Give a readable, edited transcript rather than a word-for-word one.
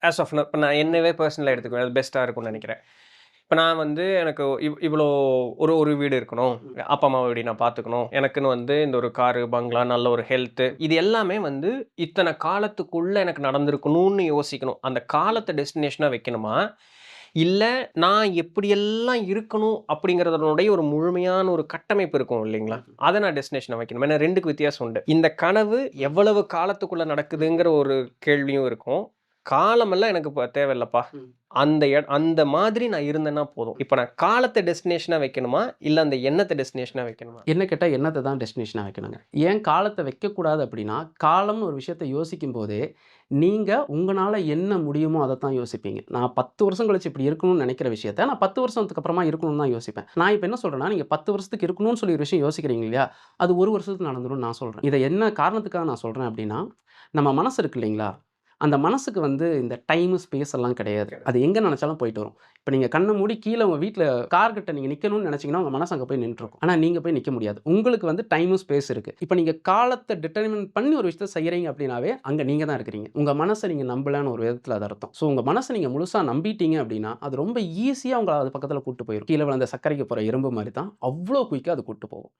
As of now இப்ப நான் என்னவே பெர்சனலா எடுத்துக்குவேன். அது பெஸ்ட்டா இருக்கும்னு நெனைக்கிறேன். இப்ப நான் வந்து எனக்கு இவ்வளோ ஒரு ஒரு வீடு இருக்கணும். அப்பா, அம்மாவ எப்படி நான் பார்த்துக்கணும். எனக்குன்னு வந்து இந்த ஒரு காரு, பங்களா, நல்ல ஒரு ஹெல்த்து. இது எல்லாமே வந்து இத்தன காலத்துக்குள்ள எனக்கு நடந்திருக்கணும்னு யோசிக்கணும். அந்த காலத்த டெஸ்டினேஷனா வைக்கணுமா? இல்ல நான் எப்படியெல்லாம் இருக்கணும் அப்படிங்கிறதனுடைய ஒரு முழுமையான ஒரு கட்டமைப்பு இருக்கும் இல்லைங்களா? அத நான் டெஸ்டினேஷனா வைக்கணும். ஏன்னா 2க்கு வித்தியாசம் உண்டு. இந்த கனவு எவ்வளவு காலத்துக்குள்ள நடக்குதுங்கிற ஒரு கேள்வியும் இருக்கும். காலமெல்லாம் எனக்கு இப்ப தேவையில்லப்பா. அந்த மாதிரி நான் இருந்தேன்னா போதும். இப்ப நான் காலத்த டெஸ்டினேஷனா வைக்கணுமா? இல்ல அந்த எண்ணத்த டெஸ்டினேஷனா வைக்கணுமா? என்ன கேட்டா எண்ணத்த தான் டெஸ்டினேஷனா வைக்கணுங்க. ஏன் காலத்த வைக்கக்கூடாது அப்டின்னா, காலம்னு ஒரு விஷயத்த யோசிக்கும்போதே, நீங்க உங்கனால என்ன முடியுமோ அத தான் யோசிப்பீங்க. நான் 10 வருஷம் கழிச்சு இப்டி இருக்கணும்னு நெனைக்கிற விஷயத்த, நான் 10 வருஷத்துக்கு அப்புறமா இருக்கணும்னு தான் யோசிப்பேன். நான் இப்ப என்ன சொல்றேன்னா, நீங்க 10 வருஷத்துக்கு இருக்கணும்னு சொல்லி ஒரு விஷயம் யோசிக்கிறீங்க இல்லையா? அது 1 வருஷத்துல நடந்துரும்னு நான் சொல்றேன். இத என்ன காரணத்துக்காக நான் சொல்றேன் அப்டின்னா, நம்ம மனசு இருக்கு இல்லைங்களா? அந்த மனசுக்கு வந்து இந்த டைமு, ஸ்பேஸ் எல்லாம் கிடையாது. அது எங்க நெனச்சாலும் போயிட்டு வரும். இப்ப நீங்க கண்ண மூடி கீழ உங்க வீட்ல கார் கிட்ட நீங்க நிக்கணும்னு நெனச்சீங்கன்னா, உங்க மனசு அங்க போய் நின்றுக்கும். ஆனா நீங்க போய் நிக்க முடியாது. உங்களுக்கு வந்து டைமும், ஸ்பேஸ் இருக்கு. இப்ப நீங்க காலத்த டிட்டர்மின் பண்ணி ஒரு விஷயத்த செய்யறீங்க அப்டின்னாவே, அங்க நீங்க தான் இருக்கிறீங்க. உங்க மனச நீங்க நம்பலன்னு ஒரு விதத்துல அது அர்த்தம். ஸோ உங்க மனச நீங்க முழுசா நம்பிட்டீங்க அப்டின்னா, அது ரொம்ப ஈஸியா உங்கள அது பக்கத்துல கூட்டு போயிரும். கீழ விழுந்த சர்க்கரைக்கு போற எறும்பு மாரி தான். அவ்ளோ குயிக்கா அது கூட்டு போகும்.